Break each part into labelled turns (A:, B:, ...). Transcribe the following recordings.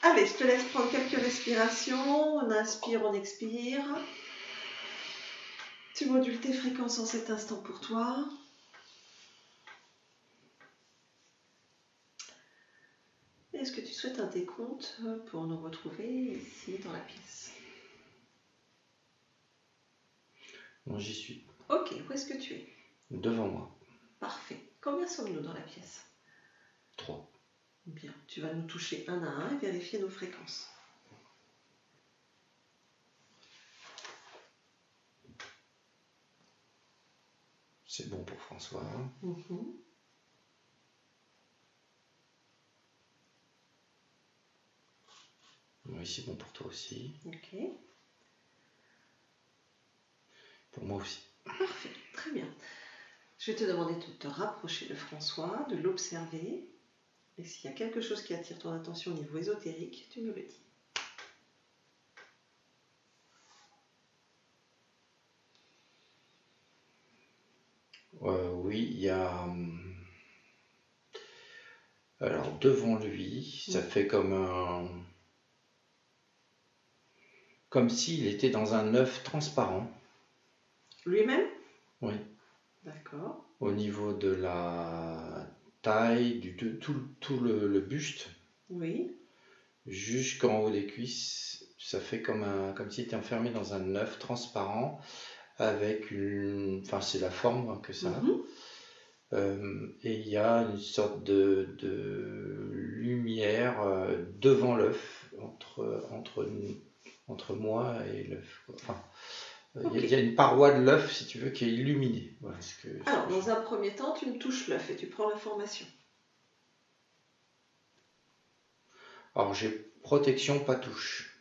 A: Allez, je te laisse prendre quelques respirations. On inspire, on expire. Tu modules tes fréquences en cet instant pour toi. Est-ce que tu souhaites un décompte pour nous retrouver ici dans la pièce?
B: Bon, j'y suis.
A: Ok, où est-ce que tu es?
B: Devant moi.
A: Parfait. Combien sommes-nous dans la pièce?
B: 3.
A: Bien, tu vas nous toucher un à un et vérifier nos fréquences.
B: C'est bon pour François. Oui, c'est bon pour toi aussi.
A: Ok.
B: Pour moi aussi.
A: Parfait, très bien. Je vais te demander de te rapprocher de François, de l'observer. Et s'il y a quelque chose qui attire ton attention au niveau ésotérique, tu me le dis.
B: Oui, il y a... Alors, devant lui, ça fait comme s'il était dans un œuf transparent.
A: Lui-même?
B: Oui.
A: D'accord.
B: Au niveau de la taille, de tout le buste.
A: Oui.
B: Jusqu'en haut des cuisses, ça fait comme s'il était enfermé dans un œuf transparent avec une... Enfin, c'est la forme que ça a. Et il y a une sorte de lumière devant l'œuf, entre moi et l'œuf. Enfin, il y a une paroi de l'œuf, si tu veux, qui est illuminée. Voilà
A: Alors, dans un premier temps, tu me touches l'œuf et tu prends l'information.
B: Alors, j'ai protection, pas touche.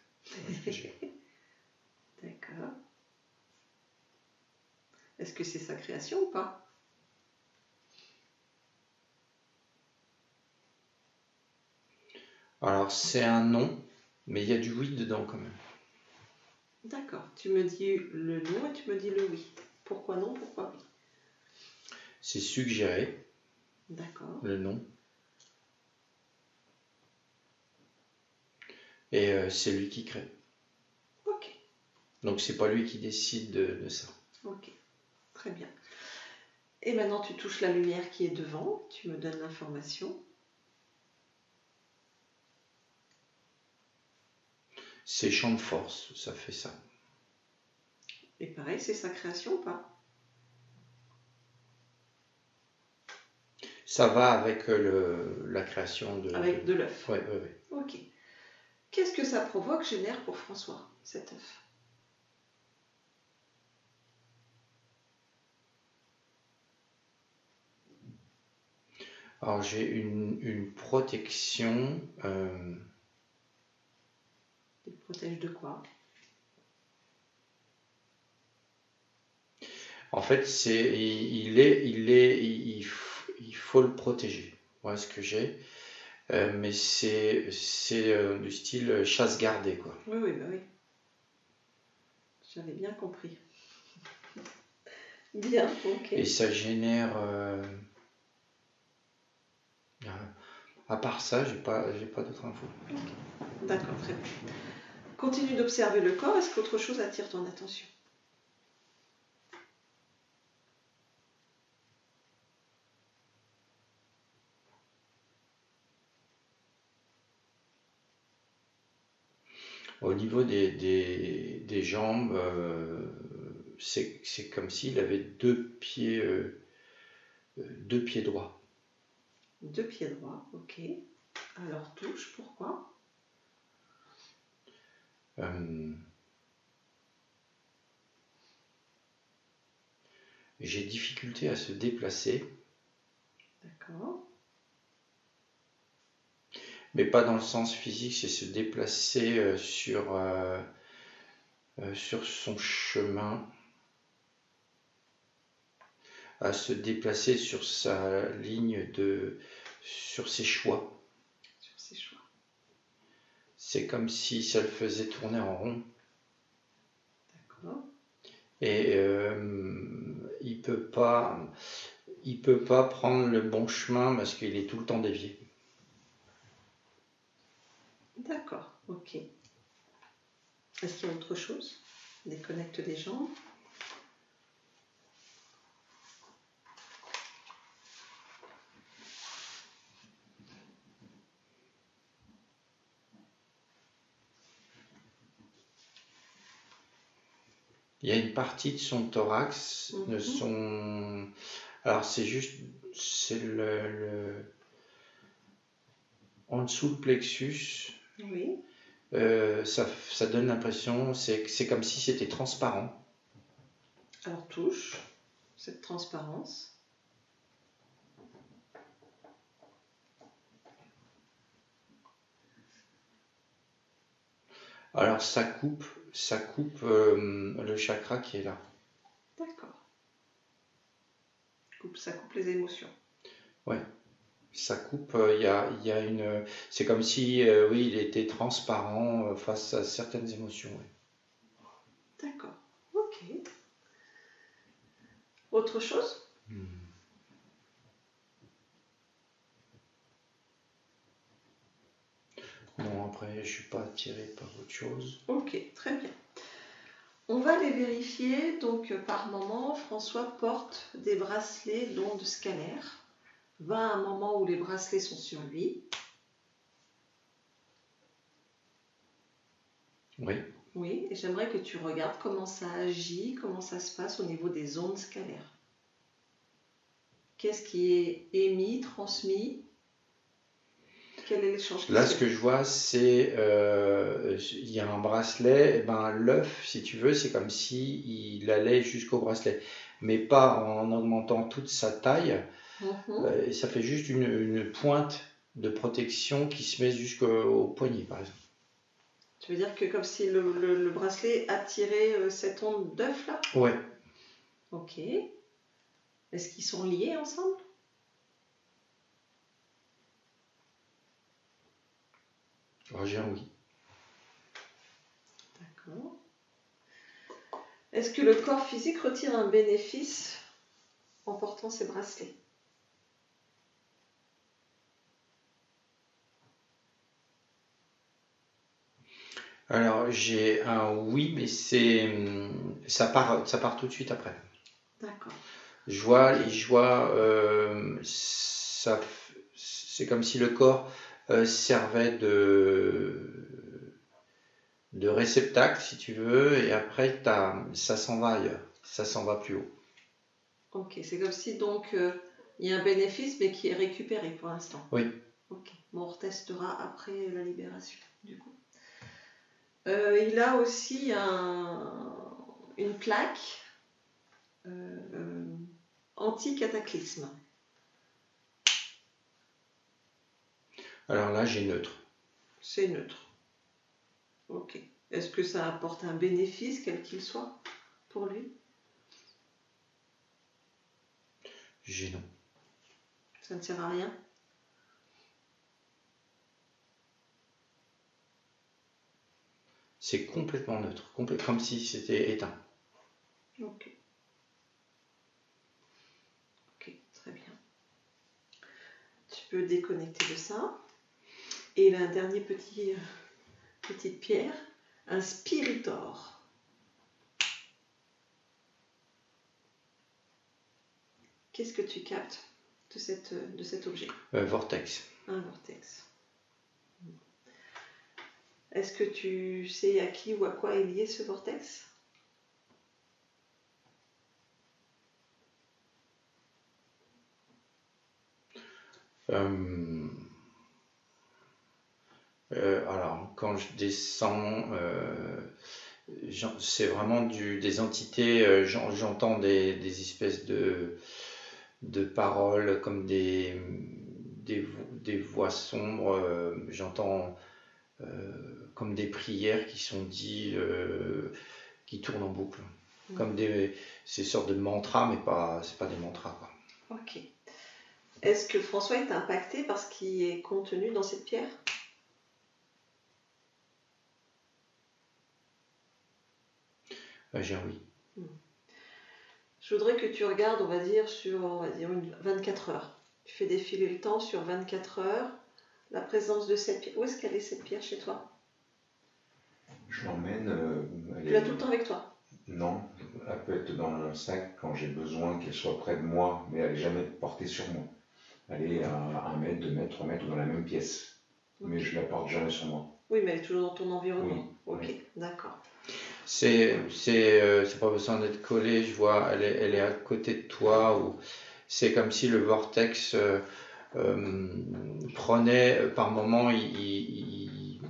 A: D'accord. Est-ce que c'est sa création ou pas?
B: Alors, c'est un non, mais il y a du oui dedans quand même.
A: D'accord. Tu me dis le non et tu me dis le oui. Pourquoi non, pourquoi oui?
B: C'est suggéré.
A: D'accord.
B: Le non. Et c'est lui qui crée.
A: Ok.
B: Donc c'est pas lui qui décide de ça.
A: Ok. Très bien. Et maintenant tu touches la lumière qui est devant. Tu me donnes l'information.
B: C'est champ de force, ça fait ça.
A: Et pareil, c'est sa création ou pas?
B: Ça va avec la création de...
A: Avec de l'œuf.
B: Oui.
A: Ok. Qu'est-ce que ça provoque, génère pour François, cet œuf?
B: Alors j'ai une protection...
A: Il protège de quoi?
B: En fait, il faut le protéger. Voilà ce que j'ai. Mais c'est du style chasse gardée, quoi.
A: Oui, bah oui. J'avais bien compris. Bien, ok.
B: Et ça génère... à part ça, j'ai pas d'autres infos.
A: Okay. D'accord, très bien. Continue d'observer le corps. Est-ce qu'autre chose attire ton attention?
B: Au niveau des jambes, c'est comme s'il avait deux pieds droits.
A: Deux pieds droits, ok. Alors touche, pourquoi?
B: J'ai difficulté à se déplacer.
A: D'accord.
B: Mais pas dans le sens physique, c'est se déplacer sur son chemin, à se déplacer sur sa ligne sur ses choix.
A: Sur ses choix.
B: C'est comme si ça le faisait tourner en rond.
A: D'accord.
B: Et il peut pas prendre le bon chemin parce qu'il est tout le temps dévié.
A: D'accord, ok. Est-ce qu'il y a autre chose? Déconnecte des jambes.
B: Il y a une partie de son thorax, de son... Alors c'est juste, c'est en dessous le plexus.
A: Oui.
B: Ça donne l'impression, c'est comme si c'était transparent.
A: Alors touche cette transparence.
B: Alors ça coupe le chakra qui est là.
A: D'accord. Ça coupe les émotions.
B: Ouais. Ça coupe, il y a une... C'est comme si, oui, il était transparent face à certaines émotions. Ouais.
A: D'accord. Ok. Autre chose?
B: Non, après, je suis pas attiré par autre chose.
A: Ok, très bien. On va les vérifier. Donc, par moment, François porte des bracelets d'ondes scalaires. Va à un moment où les bracelets sont sur lui.
B: Oui.
A: Oui, et j'aimerais que tu regardes comment ça agit, comment ça se passe au niveau des ondes scalaires. Qu'est-ce qui est émis, transmis? Quel est l'échange?
B: Là, ce que je vois, c'est il y a un bracelet. Et ben, l'œuf, si tu veux, c'est comme si il allait jusqu'au bracelet, mais pas en augmentant toute sa taille. Et ça fait juste une pointe de protection qui se met jusqu'au poignet, par exemple.
A: Tu veux dire que comme si le bracelet attirait cette onde d'œuf là?
B: Ouais.
A: Ok. Est-ce qu'ils sont liés ensemble?
B: J'ai un oui.
A: D'accord. Est-ce que le corps physique retire un bénéfice en portant ces bracelets?
B: Alors, j'ai un oui, mais ça part tout de suite après.
A: D'accord.
B: Je vois, c'est comme si le corps servait de réceptacle, si tu veux, et après, ça s'en va ailleurs, ça s'en va plus haut.
A: Ok, c'est comme si donc il y a un bénéfice, mais qui est récupéré pour l'instant.
B: Oui.
A: Ok, bon, on retestera après la libération, du coup. Il a aussi une plaque anti-cataclysme.
B: Alors là, j'ai neutre.
A: C'est neutre. Ok. Est-ce que ça apporte un bénéfice, quel qu'il soit, pour lui?
B: J'ai non.
A: Ça ne sert à rien?
B: C'est complètement neutre, comme si c'était éteint.
A: Ok. Ok, très bien. Tu peux déconnecter de ça. Et là, un dernier petite pierre, un spiritor. Qu'est-ce que tu captes de cet objet?
B: Vortex.
A: Un vortex. Est-ce que tu sais à qui ou à quoi est lié ce vortex?
B: Alors, quand je descends, c'est vraiment des entités, j'entends des espèces de paroles comme des voix sombres, j'entends comme des prières qui sont dites, qui tournent en boucle, comme ces sortes de mantras, mais c'est pas des mantras, quoi.
A: Ok. Est-ce que François est impacté par ce qui est contenu dans cette pierre?
B: J'ai un oui.
A: Je voudrais que tu regardes, on va dire 24 heures. Tu fais défiler le temps sur 24 heures. la présence de cette pierre. Où est-ce qu'elle est cette pierre chez toi?
C: Je l'emmène.
A: Tu l'as tout le temps avec toi?
C: Non, elle peut être dans mon sac quand j'ai besoin qu'elle soit près de moi, mais elle n'est jamais portée sur moi. Elle est à 1 mètre, 2 mètres, 3 mètres dans la même pièce. Mais je ne la porte jamais sur moi.
A: Oui, mais elle est toujours dans ton environnement.
C: Oui,
A: Ok,
C: oui.
A: d'accord.
B: C'est pas besoin d'être collé, je vois, elle est à côté de toi, ou c'est comme si le vortex prenait, par moment, il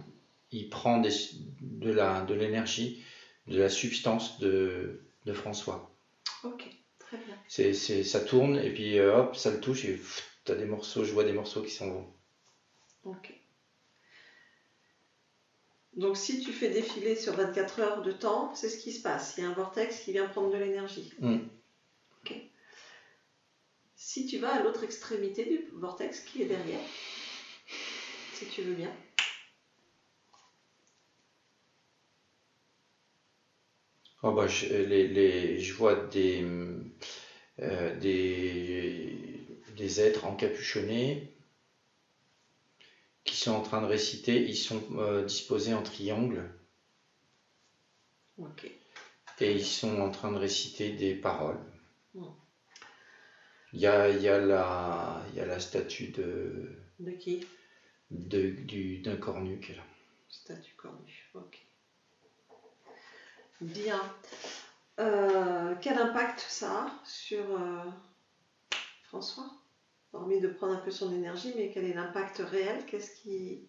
B: prend de l'énergie, de la substance de François.
A: Ok, très bien.
B: Ça tourne, et puis hop, ça le touche, et t'as des morceaux, je vois des morceaux qui s'en vont.
A: Ok. Donc si tu fais défiler sur 24 heures de temps, c'est ce qui se passe. Il y a un vortex qui vient prendre de l'énergie. Ok. Si tu vas à l'autre extrémité du vortex qui est derrière, si tu veux bien.
B: Oh bah, je vois des êtres encapuchonnés qui sont en train de réciter. Ils sont disposés en triangle.
A: Ok.
B: Et ils sont en train de réciter des paroles.
A: Mm.
B: Il y a la statue
A: De qui?
B: D'un cornu qui est là.
A: Statue cornue, ok. Bien. Quel impact ça a sur François? Hormis de prendre un peu son énergie, mais quel est l'impact réel? Qu'est-ce qui...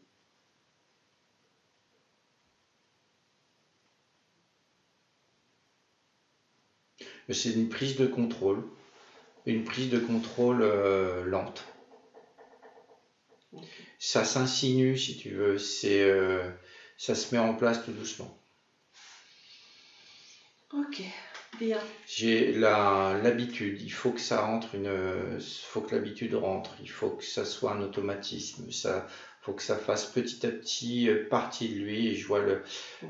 B: C'est une prise de contrôle. Une prise de contrôle lente. Okay. Ça s'insinue, si tu veux. Ça se met en place tout doucement.
A: Ok, bien.
B: J'ai l'habitude. Il faut que ça rentre faut que l'habitude rentre. Il faut que ça soit un automatisme. Faut que ça fasse petit à petit partie de lui. Et je vois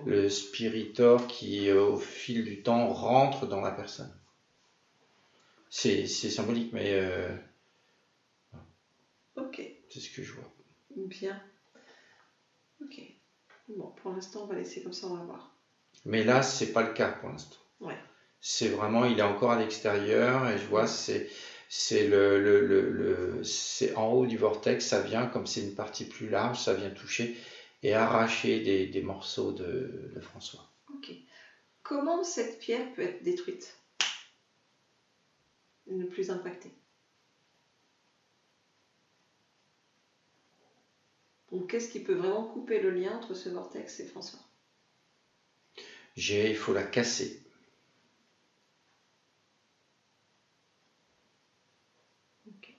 B: le spiritor qui, au fil du temps, rentre dans la personne. C'est symbolique, mais
A: ok.
B: C'est ce que je vois.
A: Bien. Ok. Bon, pour l'instant, on va laisser comme ça, on va voir.
B: Mais là, c'est pas le cas pour l'instant.
A: Ouais.
B: C'est vraiment, il est encore à l'extérieur et je vois, c'est en haut du vortex, ça vient, comme c'est une partie plus large, ça vient toucher et arracher des morceaux de François.
A: Ok. Comment cette pierre peut être détruite et ne plus impactée? Donc, qu'est-ce qui peut vraiment couper le lien entre ce vortex et François?
B: Il faut la casser.
A: Okay.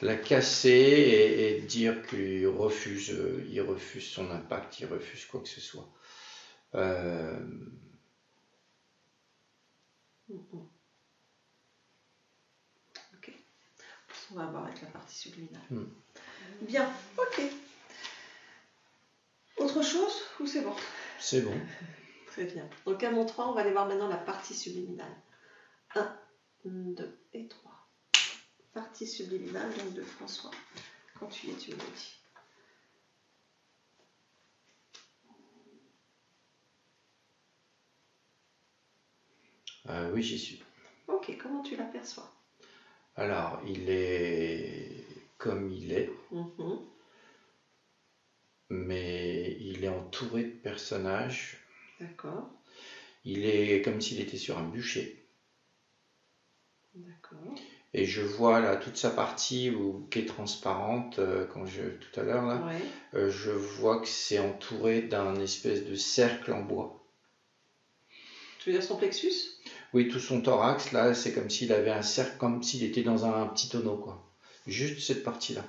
B: La casser et dire qu'il refuse, son impact, il refuse quoi que ce soit.
A: Ok. On va voir avec la partie subliminale. Bien, ok. Autre chose ou c'est bon?
B: C'est bon.
A: Très bien. Donc à mon 3, on va aller voir maintenant la partie subliminale. 1, 2 et 3. Partie subliminale donc de François. Quand tu y es, tu me le dis.
B: Oui, j'y suis.
A: Ok, comment tu l'aperçois?
B: Alors, il est comme il est, mais il est entouré de personnages.
A: D'accord.
B: Il est comme s'il était sur un bûcher.
A: D'accord.
B: Et je vois là toute sa partie qui est transparente, tout à l'heure là,
A: ouais.
B: Je vois que c'est entouré d'un espèce de cercle en bois.
A: Tu veux dire son plexus?
B: Oui, tout son thorax là, c'est comme s'il avait un cercle, comme s'il était dans un petit tonneau quoi. Juste cette partie-là.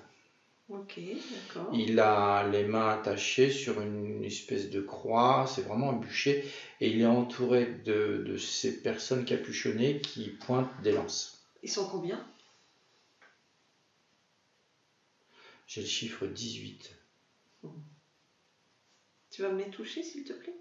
A: Ok, d'accord.
B: Il a les mains attachées sur une espèce de croix, c'est vraiment un bûcher, et il est entouré de ces personnes capuchonnées qui pointent des lances.
A: Ils sont combien?
B: J'ai le chiffre 18.
A: Tu vas me les toucher s'il te plaît?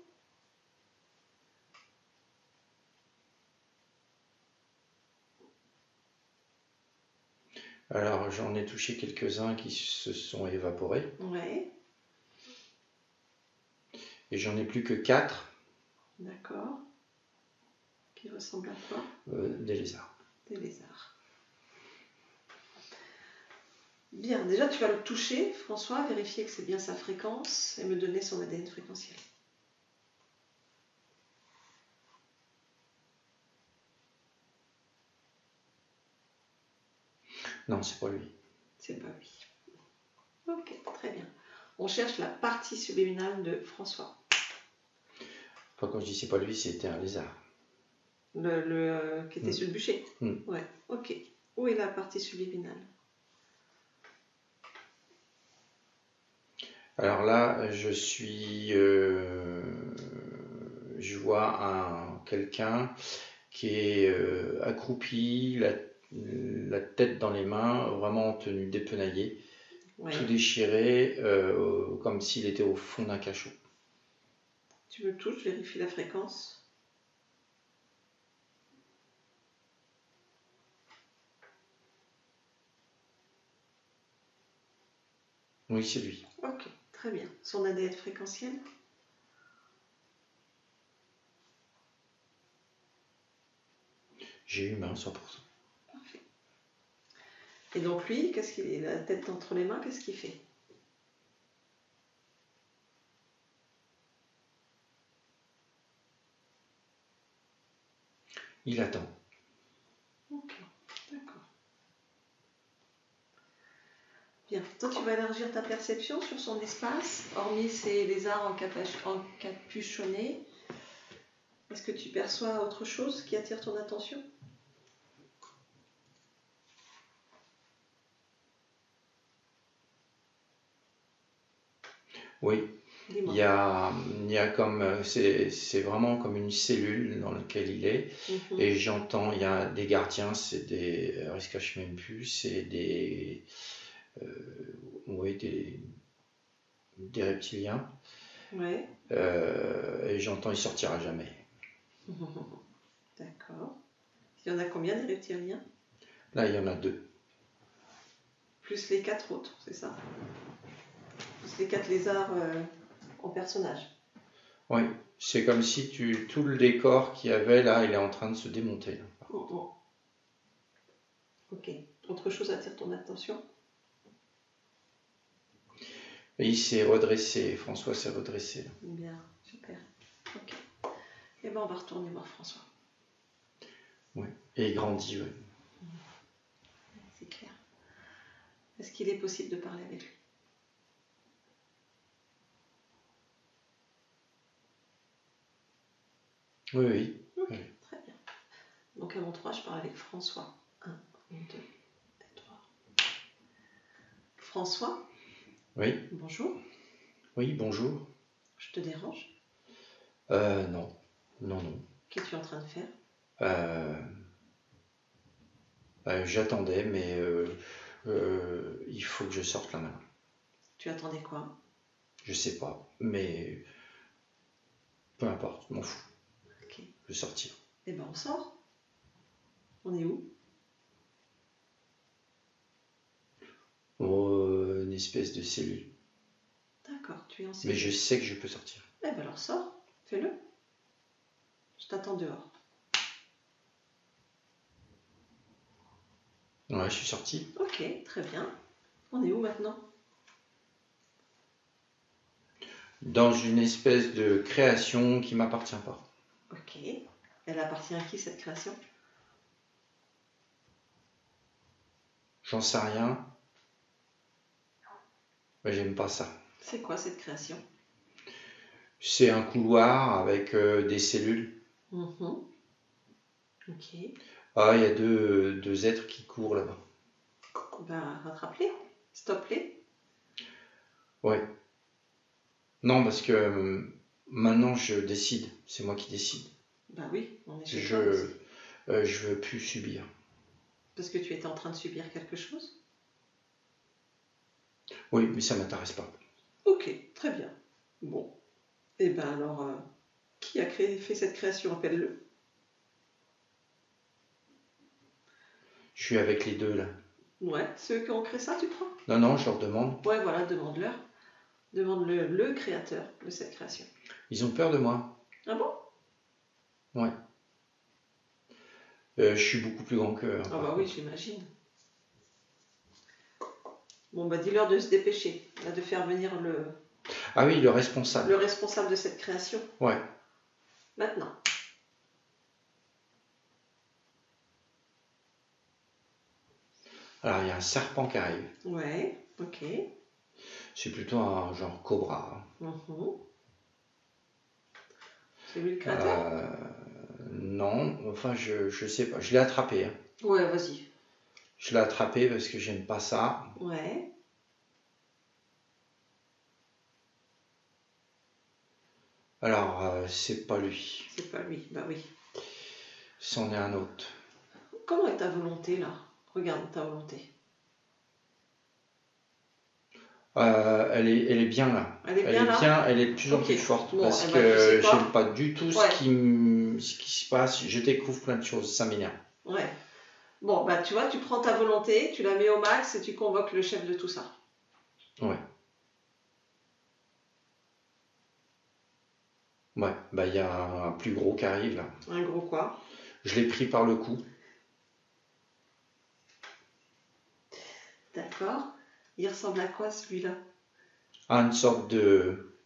B: Alors, j'en ai touché quelques-uns qui se sont évaporés.
A: Ouais.
B: Et j'en ai plus que 4.
A: D'accord. Qui ressemblent à quoi?
B: Des lézards.
A: Des lézards. Bien, déjà tu vas le toucher, François, vérifier que c'est bien sa fréquence et me donner son ADN fréquentiel.
B: Non, c'est pas lui.
A: C'est pas lui. Ok, très bien. On cherche la partie subliminale de François.
B: Enfin, quand je dis c'est pas lui, c'était un lézard.
A: Qui était sur le bûcher. Ouais, ok. Où est la partie subliminale?
B: Alors là, je vois quelqu'un qui est accroupi, la tête dans les mains, vraiment en tenue dépenaillée, tout déchiré, comme s'il était au fond d'un cachot.
A: Tu me touches, vérifie la fréquence.
B: Oui, c'est lui.
A: Ok, très bien. Son ADN fréquentiel?
B: J'ai humain, 100%.
A: Parfait. Et donc lui, qu'est-ce qu'il est? La tête entre les mains, qu'est-ce qu'il fait?
B: Il attend.
A: Ok, d'accord. Bien. Toi, tu vas élargir ta perception sur son espace, hormis ces lézards encapuchonnés. Est-ce que tu perçois autre chose qui attire ton attention?
B: Oui. Il y a comme c'est vraiment comme une cellule dans laquelle il est, et j'entends, il y a des gardiens, c'est des, ils se cachent même plus, c'est des reptiliens.
A: Ouais.
B: Et j'entends, il sortira jamais.
A: D'accord. Il y en a combien des reptiliens?
B: Là, il y en a 2.
A: Plus les 4 autres, c'est ça? Plus les 4 lézards en personnage.
B: Oui, c'est comme si tout le décor qu'il y avait là, il est en train de se démonter. Là.
A: Ok. Autre chose attire ton attention?
B: Et il s'est redressé, François s'est redressé. Là.
A: Bien, super. Ok. Eh bien, on va retourner voir François.
B: Oui, et il grandit, oui.
A: C'est clair. Est-ce qu'il est possible de parler avec lui?
B: Oui, oui.
A: Ok, très bien. Donc à mon 3, je parle avec François. 1, 2, 3. François?
B: Oui.
A: Bonjour.
B: Oui, bonjour.
A: Je te dérange?
B: Non. Non.
A: Qu'es-tu en train de faire?
B: J'attendais, mais il faut que je sorte là maintenant.
A: Tu attendais quoi?
B: Je sais pas, mais peu importe, je m'en fous.
A: Ok.
B: Je vais sortir.
A: Eh ben on sort. On est où?
B: Une espèce de cellule.
A: D'accord, tu es en cellule.
B: Mais je sais que je peux sortir.
A: Eh ben alors sors, fais-le. Je t'attends dehors.
B: Ouais, je suis sorti.
A: Ok, très bien. On est où maintenant?
B: Dans une espèce de création qui m'appartient pas.
A: Ok. Elle appartient à qui cette création?
B: J'en sais rien. Mais j'aime pas ça.
A: C'est quoi cette création?
B: C'est un couloir avec des cellules.
A: Ok.
B: Ah, il y a deux êtres qui courent là-bas.
A: Ben, rattrape-les. Stoppe-les.
B: Ouais. Non, parce que maintenant je décide. C'est moi qui décide.
A: Ben oui, on est chez toi aussi.
B: Je veux plus subir.
A: Parce que tu étais en train de subir quelque chose?
B: Oui, mais ça m'intéresse pas.
A: Ok, très bien. Bon. Eh ben alors, qui a fait cette création? Appelle-le.
B: Je suis avec les deux là.
A: Ouais, ceux qui ont créé ça, tu crois?
B: Non, non, je leur demande.
A: Ouais, voilà, demande-leur. Demande le créateur de cette création.
B: Ils ont peur de moi.
A: Ah bon?
B: Ouais. Je suis beaucoup plus grand qu'eux.
A: Ah bah oui, j'imagine. Bon, bah dis-leur de se dépêcher, là, de faire venir
B: Ah oui, le responsable.
A: le responsable de cette création.
B: Ouais.
A: Maintenant.
B: Alors, il y a un serpent qui arrive.
A: Ouais, ok.
B: C'est plutôt un genre cobra.
A: Mhm. C'est lui le créateur?
B: Non, enfin, je sais pas. Je l'ai attrapé. Hein.
A: Ouais, vas-y.
B: Je l'ai attrapé parce que j'aime pas ça.
A: Ouais.
B: Alors, c'est pas lui.
A: C'est pas lui, bah oui.
B: C'en est un autre.
A: Comment est ta volonté, là? Regarde ta volonté.
B: Elle est bien là.
A: Elle est bien là?
B: Elle est de plus en plus forte
A: Bon,
B: parce
A: eh ben,
B: que
A: tu sais quoi
B: j'aime pas du tout ce qui se passe. Je découvre plein de choses, ça m'énerve.
A: Ouais. Bon, bah tu vois, tu prends ta volonté, tu la mets au max et tu convoques le chef de tout ça.
B: Ouais. Ouais, bah il y a un plus gros qui arrive là.
A: Un gros quoi?
B: Je l'ai pris par le cou.
A: D'accord. Il ressemble à quoi celui-là?
B: À une sorte de...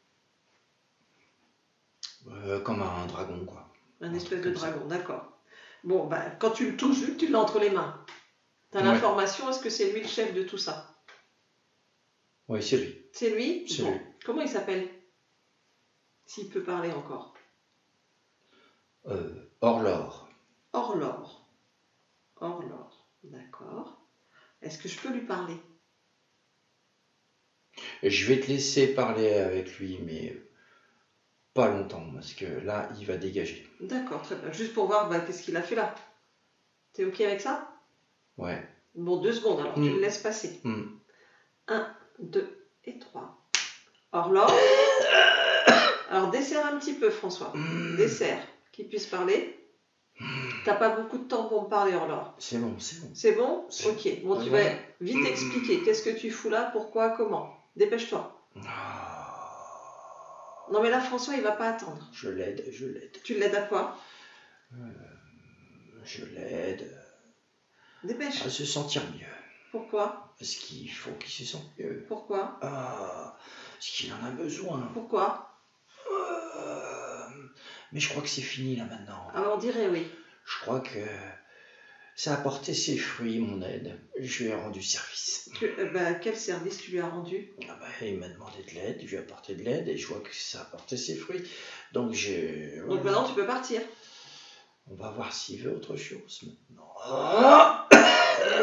B: comme un dragon quoi.
A: Un espèce de dragon, d'accord. Bon, bah quand tu le touches, vu que tu l'as entre les mains, tu as l'information, est-ce que c'est lui le chef de tout ça?
B: Oui, c'est lui.
A: C'est lui?
B: C'est
A: bon.
B: lui.
A: Comment il s'appelle? S'il peut parler encore.
B: Orlor.
A: Orlor. Orlor, d'accord. Est-ce que je peux lui parler?
B: Je vais te laisser parler avec lui, mais pas longtemps, parce que là, il va dégager.
A: D'accord, très bien. Juste pour voir qu'est-ce qu'il a fait là. T'es ok avec ça?
B: Ouais.
A: Bon, 2 secondes alors, tu le laisses passer. 1, 2 et 3. Orlor. Alors, desserre un petit peu, François. Desserre, qu'il puisse parler. T'as pas beaucoup de temps pour me parler, Orlor.
B: C'est bon, c'est bon.
A: C'est bon? Ok. Bon, tu vas vite expliquer. Qu'est-ce que tu fous là? Pourquoi? Comment? Dépêche-toi. Non, mais là, François, il va pas attendre.
B: Je l'aide.
A: Tu l'aides à quoi?
B: Je l'aide.
A: Dépêche.
B: À se sentir mieux.
A: Pourquoi?
B: Parce qu'il faut qu'il se sente mieux.
A: Pourquoi?
B: Parce qu'il en a besoin.
A: Pourquoi?
B: Mais je crois que c'est fini là maintenant.
A: Ah, on dirait oui.
B: Je crois que ça a porté ses fruits, mon aide. Je lui ai rendu service.
A: Quel service tu lui as rendu?
B: Il m'a demandé de l'aide, je lui ai apporté de l'aide et je vois que ça a porté ses fruits. Donc
A: Donc maintenant tu peux partir.
B: On va voir s'il veut autre chose maintenant.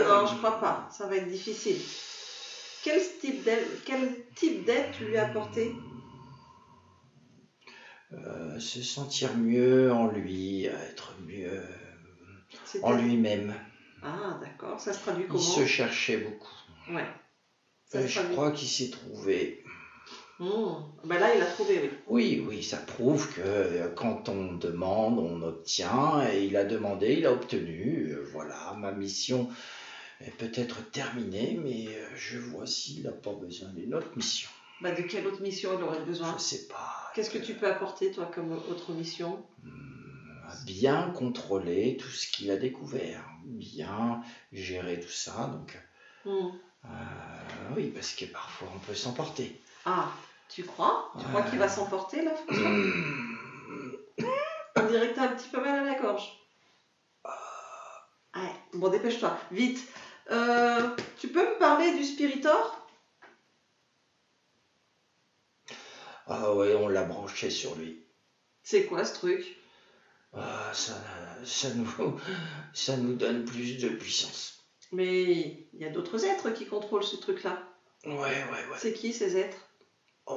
A: Non, je crois pas. Ça va être difficile. Quel type d'aide tu lui as apporté?
B: Se sentir mieux en lui, être mieux en lui-même.
A: Ah, d'accord. Ça se traduit comment?
B: Il se cherchait beaucoup.
A: Ouais.
B: Je crois qu'il s'est trouvé.
A: Là, il a trouvé, oui.
B: Oui, ça prouve que quand on demande, on obtient. Et il a demandé, il a obtenu. Voilà, ma mission est peut-être terminée, mais je vois s'il n'a pas besoin d'une autre mission.
A: De quelle autre mission il aurait besoin?
B: Je sais pas.
A: Qu'est-ce que tu peux apporter, toi, comme autre mission?
B: Bien contrôler tout ce qu'il a découvert, bien gérer tout ça. Donc, oui, parce que parfois on peut s'emporter.
A: Ah, tu crois? Tu crois qu'il va s'emporter là, François? On dirait que t'as un petit peu mal à la gorge. Ouais. Bon, dépêche-toi, vite. Tu peux me parler du Spiritor?
B: Ah ouais, on l'a branché sur lui.
A: C'est quoi ce truc?
B: Ça nous donne plus de puissance.
A: Mais il y a d'autres êtres qui contrôlent ce truc-là.
B: Ouais.
A: C'est qui ces êtres?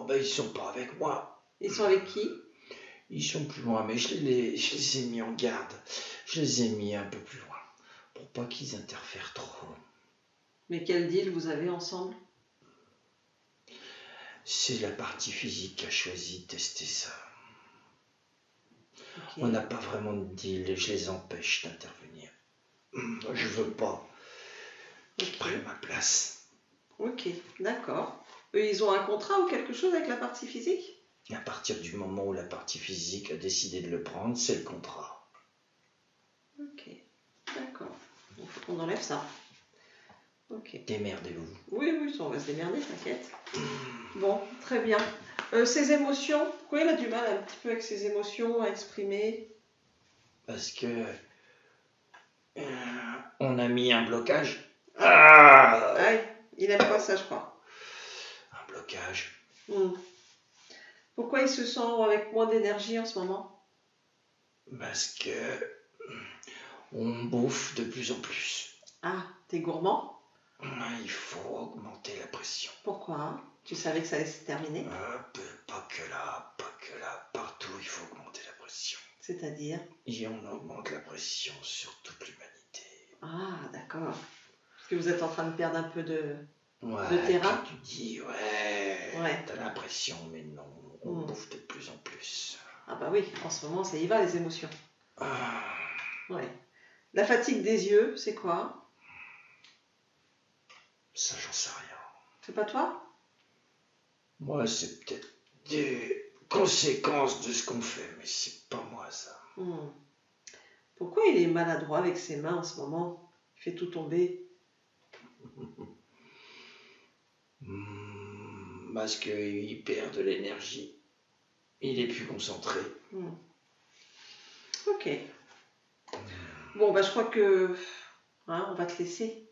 B: Ils sont pas avec moi.
A: Ils sont avec qui?
B: Ils sont plus loin, mais je les ai mis en garde. Je les ai mis un peu plus loin, pour pas qu'ils interfèrent trop.
A: Mais quel deal vous avez ensemble?
B: C'est la partie physique qui a choisi de tester ça.
A: Okay.
B: On n'a pas vraiment de deal, je les empêche d'intervenir. Je veux pas. qui prennent ma place.
A: Ok, d'accord. Eux, ils ont un contrat ou quelque chose avec la partie physique?
B: À partir du moment où la partie physique a décidé de le prendre, c'est le contrat.
A: Ok, d'accord. Il faut qu'on enlève ça. Ok.
B: Démerdez-vous.
A: Oui, on va se démerder, t'inquiète. Bon, très bien. Ses émotions, pourquoi il a du mal un petit peu avec ses émotions à exprimer?
B: Parce que on a mis un blocage. Ah,
A: il aime pas ça, je crois.
B: Un blocage.
A: Pourquoi il se sent avec moins d'énergie en ce moment?
B: Parce que on bouffe de plus en plus.
A: Ah, t'es gourmand?
B: Il faut augmenter la pression.
A: Pourquoi? Tu savais que ça allait se terminer?
B: Pas que là, partout il faut augmenter la pression.
A: C'est-à-dire?
B: Et on augmente la pression sur toute l'humanité.
A: Ah, d'accord. Parce que vous êtes en train de perdre un peu de
B: Quand
A: terrain?
B: tu dis, t'as l'impression, mais non, on bouffe de plus en plus.
A: Ah bah oui, en ce moment, ça y va, les émotions. Ouais. La fatigue des yeux, c'est quoi?
B: Ça, j'en sais rien.
A: C'est pas toi?
B: Moi, c'est peut-être des conséquences de ce qu'on fait, mais c'est pas moi, ça.
A: Pourquoi il est maladroit avec ses mains en ce moment? Il fait tout tomber.
B: Parce qu'il perd de l'énergie. Il est plus concentré.
A: Ok. Bon, bah je crois que... on va te laisser.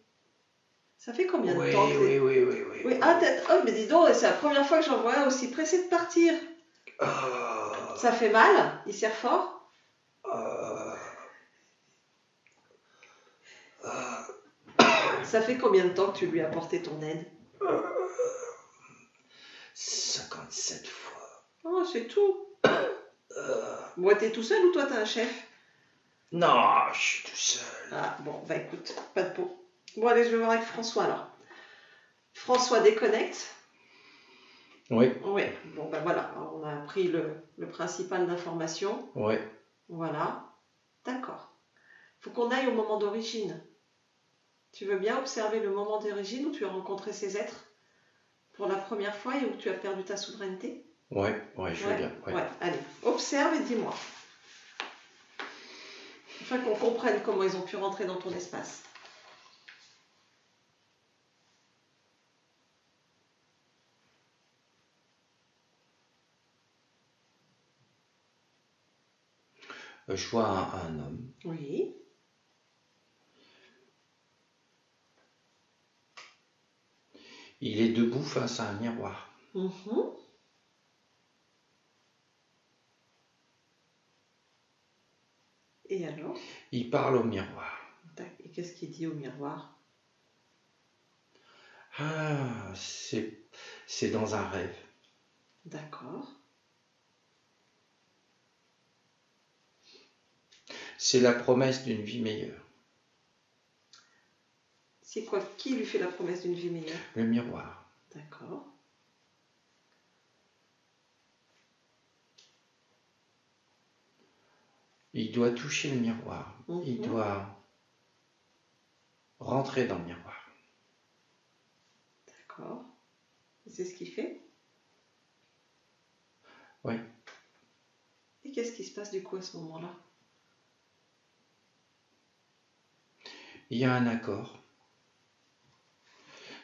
A: Ça fait combien de temps que... Oui. Ah, mais dis donc, c'est la première fois que j'en vois un aussi pressé de partir. Ça fait mal? Il serre fort? Ça fait combien de temps que tu lui as apporté ton aide?
B: 57 fois.
A: Oh, c'est tout. Moi, t'es tout seul ou toi, t'as un chef?
B: Non, je suis tout seul.
A: Ah, bon, bah écoute, pas de peau. Bon, allez, je vais voir avec François, alors. François déconnecte.
B: Oui.
A: Oui, bon, ben voilà, alors, on a pris le principal d'information.
B: Oui.
A: Voilà, d'accord. Il faut qu'on aille au moment d'origine. Tu veux bien observer le moment d'origine où tu as rencontré ces êtres pour la première fois et où tu as perdu ta souveraineté?
B: Oui, je veux bien.
A: Ouais, allez, observe et dis-moi. Afin qu'on comprenne comment ils ont pu rentrer dans ton espace.
B: Je vois un homme.
A: Oui.
B: Il est debout face à un miroir.
A: Et alors?
B: Il parle au miroir.
A: Et qu'est-ce qu'il dit au miroir?
B: Ah, c'est dans un rêve.
A: D'accord.
B: C'est la promesse d'une vie meilleure.
A: C'est quoi? Qui lui fait la promesse d'une vie meilleure?
B: Le miroir.
A: D'accord.
B: Il doit toucher le miroir. Il doit rentrer dans le miroir.
A: D'accord. C'est ce qu'il fait?
B: Oui.
A: Et qu'est-ce qui se passe du coup à ce moment-là?
B: Il y a un accord.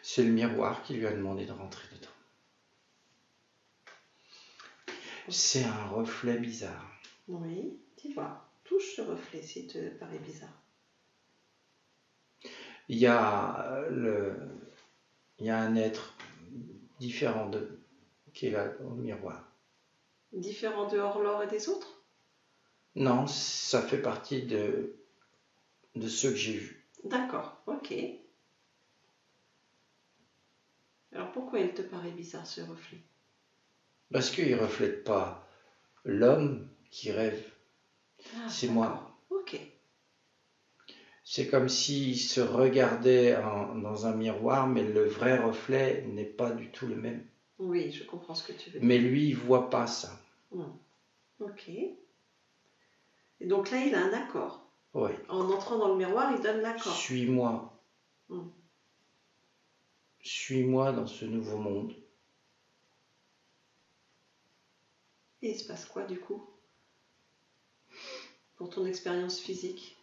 B: C'est le miroir qui lui a demandé de rentrer dedans. C'est un reflet bizarre.
A: Oui, dis-moi, touche ce reflet s'il te paraît bizarre.
B: Il y a un être différent qui est là au miroir.
A: Différent de Orlor et des autres?
B: Non, ça fait partie de ceux que j'ai vus.
A: D'accord, ok. Alors pourquoi il te paraît bizarre ce reflet?
B: Parce qu'il ne reflète pas l'homme qui rêve. C'est moi.
A: Ok.
B: C'est comme s'il se regardait dans un miroir, mais le vrai reflet n'est pas du tout le même.
A: Oui, je comprends ce que tu veux dire.
B: Mais lui, il ne voit pas ça.
A: Ok. Et donc là, il a un accord.
B: Oui.
A: En entrant dans le miroir, il donne l'accord.
B: Suis-moi. suis-moi dans ce nouveau monde.
A: Et il se passe quoi du coup pour ton expérience physique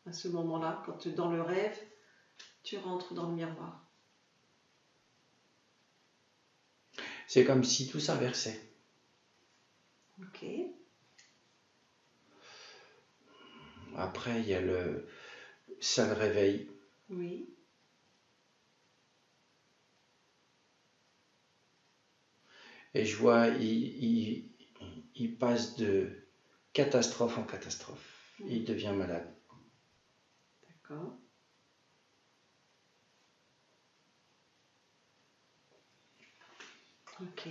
A: à ce moment-là, quand dans le rêve, tu rentres dans le miroir?
B: C'est comme si tout s'inversait.
A: Ok.
B: Après, il y a ça le réveille.
A: Oui.
B: Et je vois, il passe de catastrophe en catastrophe. Il devient malade.
A: D'accord. Ok.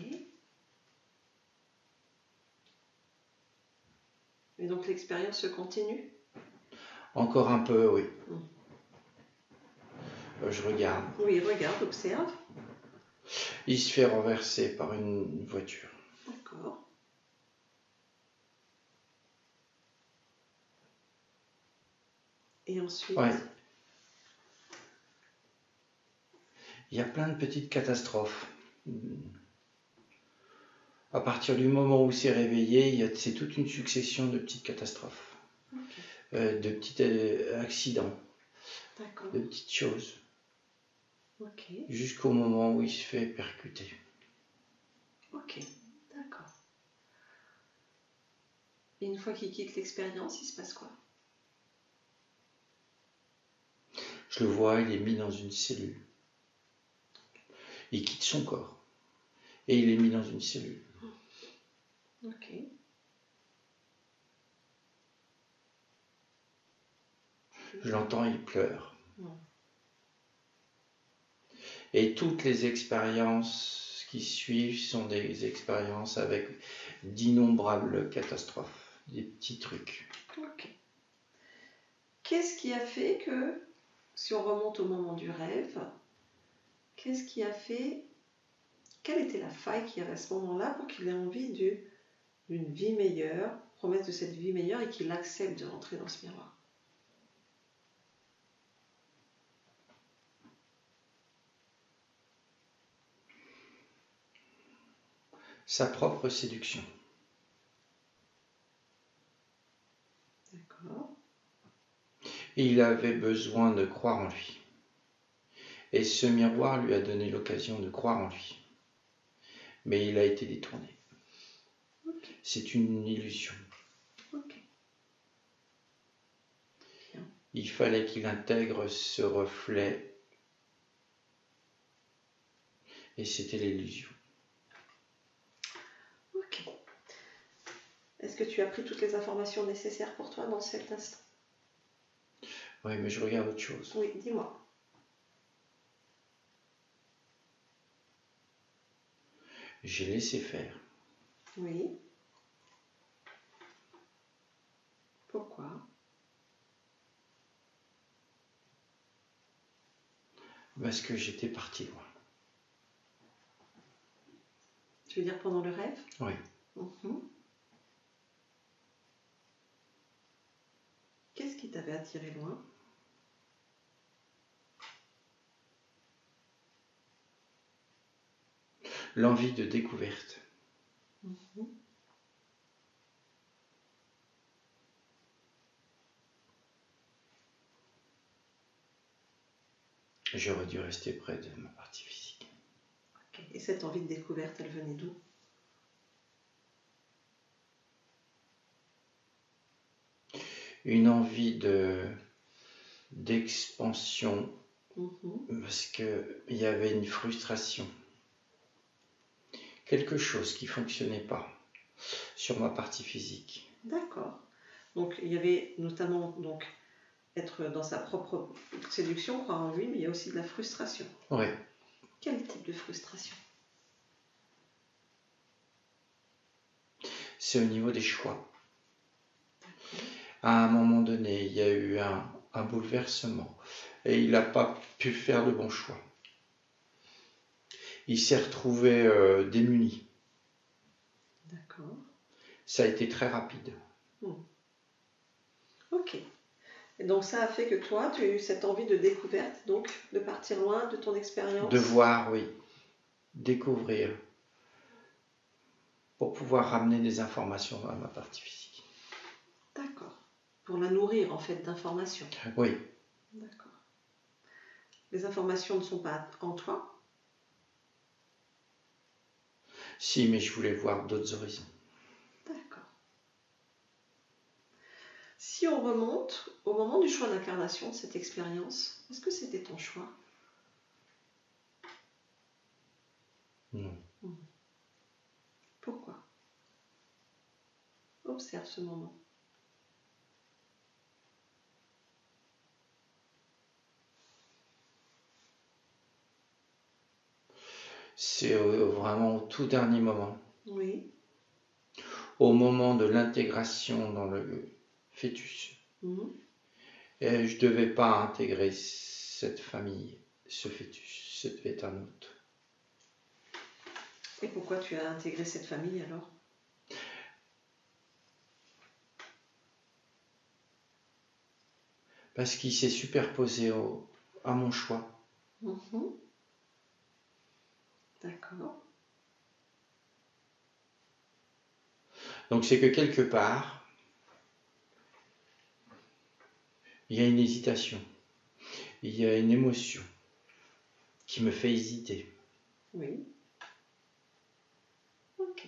A: Et donc l'expérience se continue?
B: Encore un peu, oui. Je regarde.
A: Oui, regarde, observe.
B: Il se fait renverser par une voiture.
A: D'accord. Et ensuite?
B: Ouais. Il y a plein de petites catastrophes. À partir du moment où c'est réveillé, c'est toute une succession de petites catastrophes.
A: Okay.
B: De petits accidents.
A: D'accord.
B: De petites choses.
A: Ok.
B: Jusqu'au moment où il se fait percuter.
A: Ok, d'accord. Et une fois qu'il quitte l'expérience, il se passe quoi?
B: Je le vois, il est mis dans une cellule. Il quitte son corps. Et il est mis dans une cellule.
A: Ok.
B: Je l'entends, il pleure. Et toutes les expériences qui suivent sont des expériences avec d'innombrables catastrophes, des petits trucs.
A: Ok. Qu'est-ce qui a fait que, si on remonte au moment du rêve, qu'est-ce qui a fait, quelle était la faille qu'il y avait à ce moment-là pour qu'il ait envie d'une vie meilleure, promesse de cette vie meilleure, et qu'il accepte de rentrer dans ce miroir?
B: Sa propre séduction.
A: D'accord.
B: Et il avait besoin de croire en lui. Et ce miroir lui a donné l'occasion de croire en lui. Mais il a été détourné.
A: Okay.
B: C'est une illusion.
A: Okay.
B: Il fallait qu'il intègre ce reflet. Et c'était l'illusion.
A: Ok. Est-ce que tu as pris toutes les informations nécessaires pour toi dans cet instant?
B: Oui, mais je regarde autre chose.
A: Oui, dis-moi.
B: J'ai laissé faire.
A: Oui. Pourquoi?
B: Parce que j'étais parti loin.
A: Tu veux dire pendant le rêve?
B: Oui.
A: Qu'est-ce qui t'avait attiré loin?
B: L'envie de découverte. J'aurais dû rester près de ma partie physique.
A: Okay. Et cette envie de découverte, elle venait d'où?
B: Une envie d'expansion, parce qu'il y avait une frustration. Quelque chose qui ne fonctionnait pas sur ma partie physique.
A: D'accord. Donc il y avait notamment être dans sa propre séduction, croire en lui, mais il y a aussi de la frustration.
B: Oui.
A: Quel type de frustration?
B: C'est au niveau des choix. À un moment donné, il y a eu un bouleversement et il n'a pas pu faire le bon choix. Il s'est retrouvé démuni.
A: D'accord.
B: Ça a été très rapide.
A: Ok. Et donc ça a fait que toi, tu as eu cette envie de découverte, donc de partir loin de ton expérience.
B: De voir, oui. Découvrir. Pour pouvoir ramener des informations à ma partie physique.
A: D'accord. Pour la nourrir en fait d'informations.
B: Oui.
A: D'accord. Les informations ne sont pas en toi?
B: Si, mais je voulais voir d'autres horizons.
A: D'accord. Si on remonte au moment du choix d'incarnation de cette expérience, est-ce que c'était ton choix?
B: Non.
A: Pourquoi? Observe ce moment.
B: C'est vraiment au tout dernier moment.
A: Oui.
B: Au moment de l'intégration dans le fœtus. Et je ne devais pas intégrer cette famille, ce fœtus, ça devait être un autre.
A: Et pourquoi tu as intégré cette famille alors?
B: Parce qu'il s'est superposé à mon choix.
A: D'accord.
B: Donc c'est que quelque part, il y a une hésitation, il y a une émotion qui me fait hésiter.
A: Oui. Ok.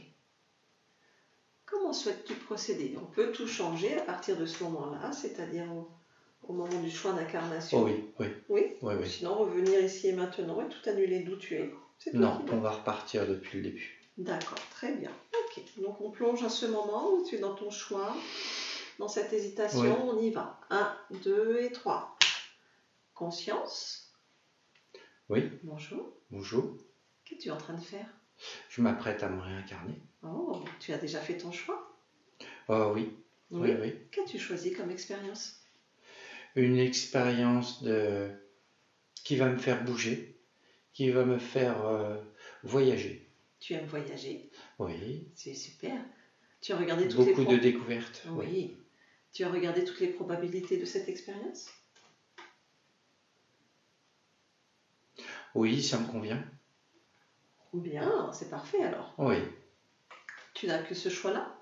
A: Comment souhaites-tu procéder? On peut tout changer à partir de ce moment-là, c'est-à-dire au moment du choix d'incarnation.
B: Oh oui, oui.
A: Oui?
B: Oui.
A: Sinon, revenir ici et maintenant et tout annuler d'où tu es.
B: Non, on va repartir depuis le début.
A: D'accord, très bien. Ok, donc on plonge à ce moment où tu es dans ton choix, dans cette hésitation, oui. On y va. 1, 2 et 3. Conscience.
B: Oui.
A: Bonjour.
B: Bonjour.
A: Qu'es-tu en train de faire?
B: Je m'apprête à me réincarner.
A: Oh, tu as déjà fait ton choix?
B: Oui. Oui.
A: Qu'as-tu choisi comme expérience?
B: Une expérience qui va me faire bouger, qui va me faire voyager.
A: Tu aimes voyager?
B: Oui.
A: C'est super. Tu as regardé toutes
B: Beaucoup de découvertes.
A: Oui. Tu as regardé toutes les probabilités de cette expérience?
B: Oui, ça me convient.
A: Bien, c'est parfait alors.
B: Oui.
A: Tu n'as que ce choix-là?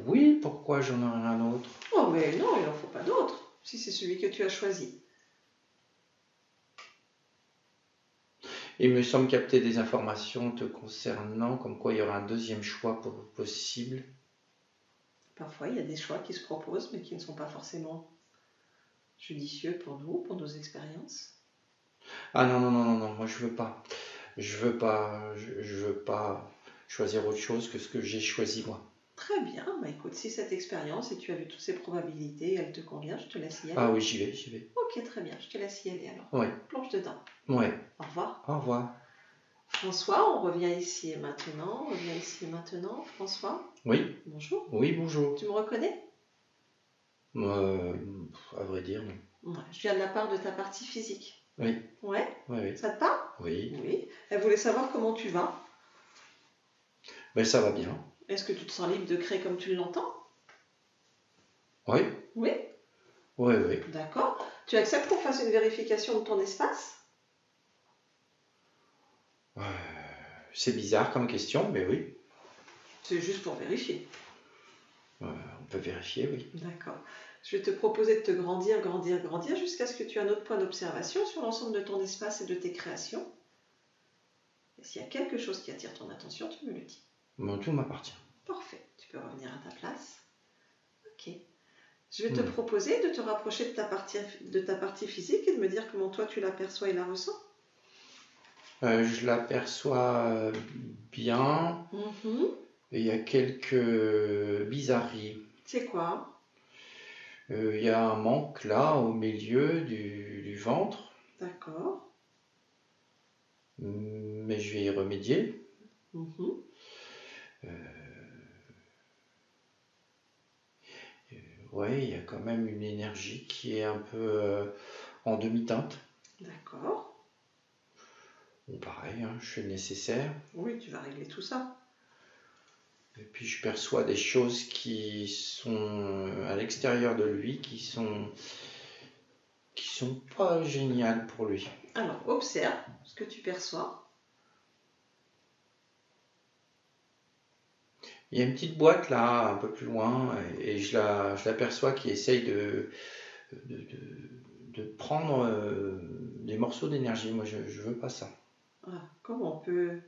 B: Oui, pourquoi j'en aurais un autre?
A: Oh mais non, il n'en faut pas d'autre, si c'est celui que tu as choisi.
B: Il me semble capter des informations te concernant, comme quoi il y aura un deuxième choix possible.
A: Parfois, il y a des choix qui se proposent, mais qui ne sont pas forcément judicieux pour nous, pour nos expériences.
B: Ah non, moi je veux pas. Je veux pas choisir autre chose que ce que j'ai choisi moi.
A: Très bien, bah écoute, si cette expérience et tu as vu toutes ces probabilités, elle te convient, je te laisse y aller.
B: Ah oui, j'y vais.
A: Ok, très bien, je te laisse y aller alors.
B: Oui.
A: Plonge dedans.
B: Oui.
A: Au revoir.
B: Au revoir.
A: François, on revient ici et maintenant. François.
B: Oui.
A: Bonjour.
B: Oui, bonjour.
A: Tu me reconnais?
B: À vrai dire, non.
A: Ouais, je viens de la part de ta partie physique.
B: Oui.
A: Ouais?
B: Oui.
A: Ça te parle?
B: Oui.
A: Oui. Elle voulait savoir comment tu vas.
B: Ben, ça va bien.
A: Est-ce que tu te sens libre de créer comme tu l'entends?
B: Oui.
A: Oui?
B: Oui.
A: D'accord. Tu acceptes qu'on fasse une vérification de ton espace?
B: C'est bizarre comme question, mais oui.
A: C'est juste pour vérifier.
B: On peut vérifier, oui.
A: D'accord. Je vais te proposer de te grandir jusqu'à ce que tu aies un autre point d'observation sur l'ensemble de ton espace et de tes créations. Et s'il y a quelque chose qui attire ton attention, tu me le dis.
B: Bon, tout m'appartient.
A: Parfait. Tu peux revenir à ta place. Ok. Je vais te proposer de te rapprocher de ta partie physique et de me dire comment toi tu l'aperçois et la ressens.
B: Je l'aperçois bien. Il y a quelques bizarreries.
A: C'est quoi?
B: Il y a un manque là au milieu du ventre.
A: D'accord.
B: Mais je vais y remédier. Ouais, il y a quand même une énergie qui est un peu en demi-teinte.
A: D'accord.
B: Bon, pareil, je fais le nécessaire.
A: Oui, tu vas régler tout ça.
B: Et puis je perçois des choses qui sont à l'extérieur de lui, qui sont pas géniales pour lui.
A: Alors, observe ce que tu perçois.
B: Il y a une petite boîte là, un peu plus loin, et je l'aperçois qui essaye de prendre des morceaux d'énergie. Moi, je veux pas ça.
A: Ah, comment tu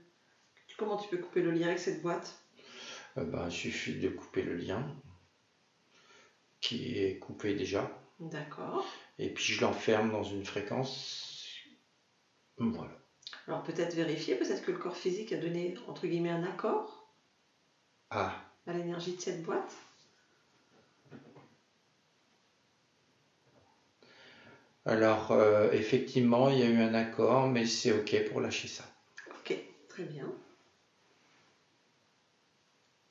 A: peux couper le lien avec cette boîte?
B: Il suffit de couper le lien, qui est coupé déjà.
A: D'accord.
B: Et puis je l'enferme dans une fréquence. Voilà.
A: Alors peut-être vérifier, peut-être que le corps physique a donné, entre guillemets, un accord à l'énergie de cette boîte.
B: Alors, effectivement, il y a eu un accord, mais c'est OK pour lâcher ça.
A: OK, très bien.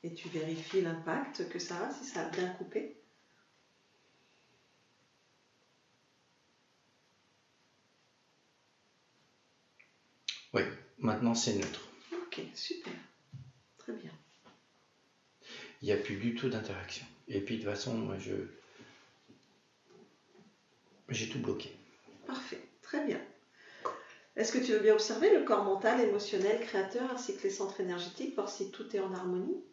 A: Et tu vérifies l'impact que ça a, si ça a bien coupé.
B: Oui, maintenant c'est neutre.
A: OK, super. Très bien.
B: Il n'y a plus du tout d'interaction. Et puis de toute façon, moi, j'ai tout bloqué.
A: Parfait, très bien. Est-ce que tu veux bien observer le corps mental, émotionnel, créateur, ainsi que les centres énergétiques, voir si tout est en harmonie?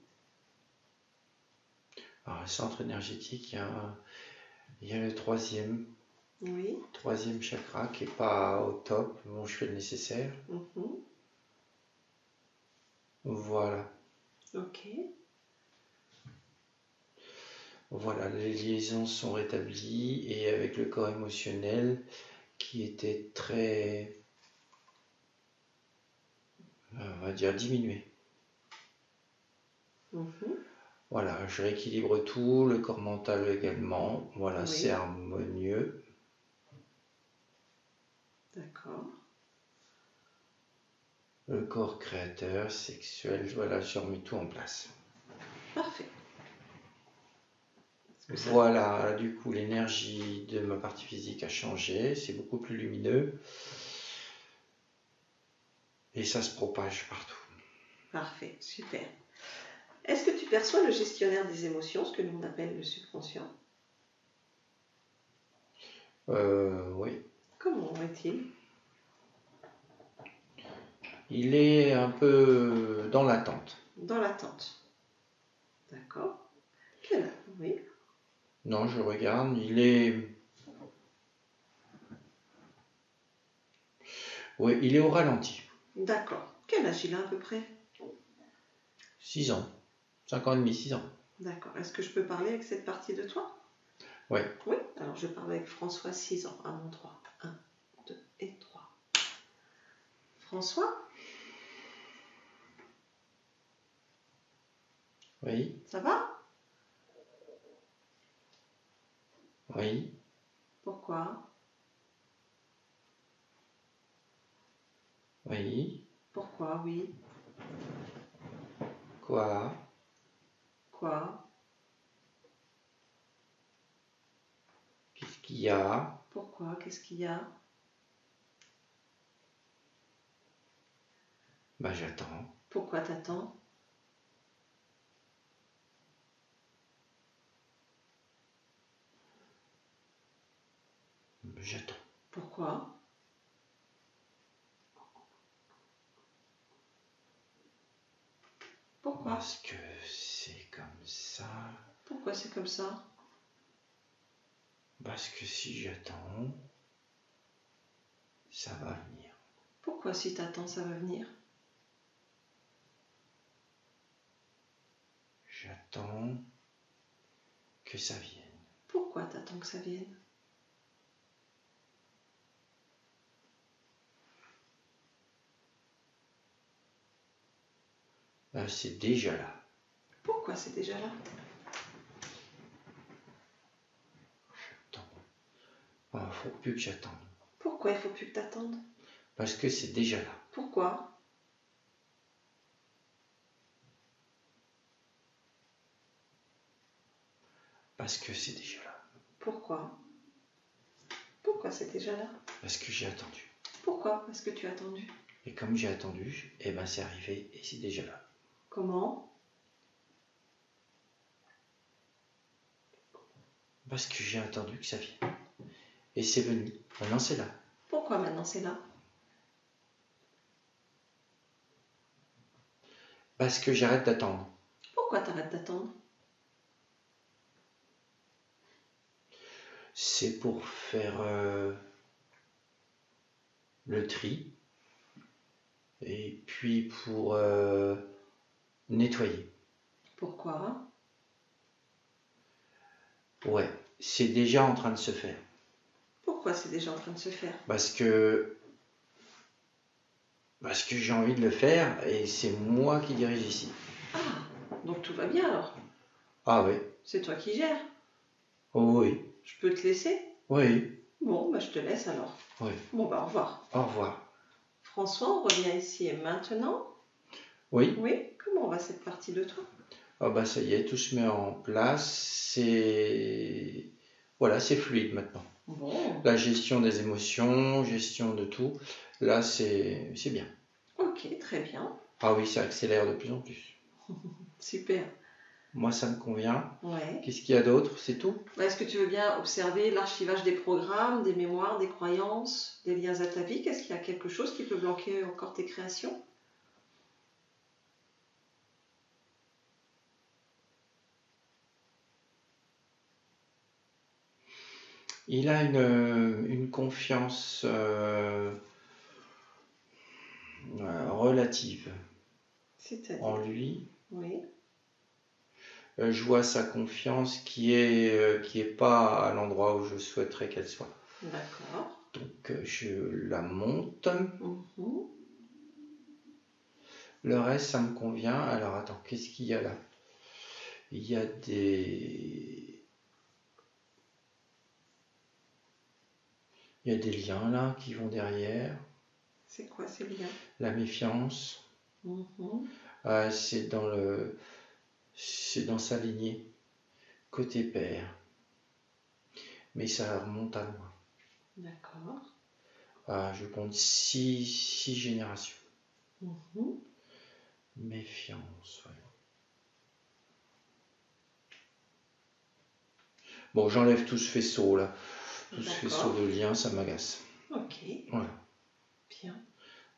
B: Alors, le centre énergétique, il y a le troisième.
A: Oui.
B: Troisième chakra qui n'est pas au top. Bon, je fais le nécessaire. Voilà.
A: OK.
B: Voilà, les liaisons sont rétablies et avec le corps émotionnel qui était très, on va dire, diminué. Voilà, je rééquilibre tout, le corps mental également. Voilà, oui. C'est harmonieux.
A: D'accord.
B: Le corps créateur, sexuel, voilà, je remets tout en place.
A: Parfait.
B: Voilà, du coup, l'énergie de ma partie physique a changé, c'est beaucoup plus lumineux. Et ça se propage partout.
A: Parfait, super. Est-ce que tu perçois le gestionnaire des émotions, ce que nous on appelle le subconscient?
B: Oui.
A: Comment est-il?
B: Il est un peu dans l'attente.
A: Dans l'attente. D'accord. Oui.
B: Non, je regarde, il est... Oui, il est au ralenti.
A: D'accord. Quel âge il a à peu près?
B: 6 ans. 5 ans et demi, 6 ans.
A: D'accord. Est-ce que je peux parler avec cette partie de toi?
B: Oui.
A: Oui. Alors je parle avec François, 6 ans, à mon 3. 1, 2 et 3. François?
B: Oui.
A: Ça va?
B: Oui.
A: Pourquoi?
B: Oui.
A: Pourquoi, oui?
B: Quoi?
A: Quoi?
B: Qu'est-ce qu'il y a?
A: Pourquoi? Qu'est-ce qu'il y a?
B: Bah, j'attends.
A: Pourquoi t'attends?
B: J'attends.
A: Pourquoi? Pourquoi?
B: Parce que c'est comme ça.
A: Pourquoi c'est comme ça?
B: Parce que si j'attends, ça va venir.
A: Pourquoi si t'attends, ça va venir?
B: J'attends que ça vienne.
A: Pourquoi t'attends que ça vienne?
B: C'est déjà là.
A: Pourquoi c'est déjà là?
B: J'attends. Il faut plus que j'attende.
A: Pourquoi il faut plus que t'attendes?
B: Parce que c'est déjà là.
A: Pourquoi?
B: Parce que c'est déjà là.
A: Pourquoi? Pourquoi c'est déjà là?
B: Parce que j'ai attendu.
A: Pourquoi? Parce que tu as attendu.
B: Et comme j'ai attendu, eh ben c'est arrivé et c'est déjà là.
A: Comment?
B: Parce que j'ai attendu que ça vienne. Et c'est venu. Maintenant, c'est là.
A: Pourquoi maintenant c'est là?
B: Parce que j'arrête d'attendre.
A: Pourquoi t'arrêtes d'attendre?
B: C'est pour faire le tri. Et puis pour nettoyer.
A: Pourquoi?
B: Ouais, c'est déjà en train de se faire.
A: Pourquoi c'est déjà en train de se faire?
B: Parce que j'ai envie de le faire et c'est moi qui dirige ici.
A: Ah, donc tout va bien alors?
B: Ah oui.
A: C'est toi qui gères?
B: Oh oui.
A: Je peux te laisser?
B: Oui.
A: Bon, bah je te laisse alors.
B: Oui.
A: Bon, bah au revoir.
B: Au revoir.
A: François, on revient ici et maintenant?
B: Oui.
A: Oui, comment va cette partie de toi?
B: Ah bah ça y est, tout se met en place. Voilà, c'est fluide maintenant.
A: Bon.
B: La gestion des émotions, gestion de tout, là c'est bien.
A: Ok, très bien.
B: Ah oui, ça accélère de plus en plus.
A: Super.
B: Moi ça me convient.
A: Ouais.
B: Qu'est-ce qu'il y a d'autre? C'est tout?
A: Est-ce que tu veux bien observer l'archivage des programmes, des mémoires, des croyances, des liens à ta vie? Est-ce qu'il y a quelque chose qui peut bloquer encore tes créations?
B: Il a une confiance relative en lui.
A: Oui.
B: Je vois sa confiance qui est pas à l'endroit où je souhaiterais qu'elle soit.
A: D'accord.
B: Donc je la monte.
A: Mhm.
B: Le reste, ça me convient. Alors attends, qu'est-ce qu'il y a là? Il y a des liens là qui vont derrière.
A: C'est quoi ces liens?
B: La méfiance.
A: Mhm.
B: C'est dans sa lignée, côté père. Mais ça remonte à loin.
A: D'accord.
B: Je compte 6 générations.
A: Mhm.
B: Méfiance, ouais. Bon, j'enlève tout ce faisceau là. Tout ce faisceau de liens, ça m'agace.
A: Ok.
B: Voilà.
A: Bien.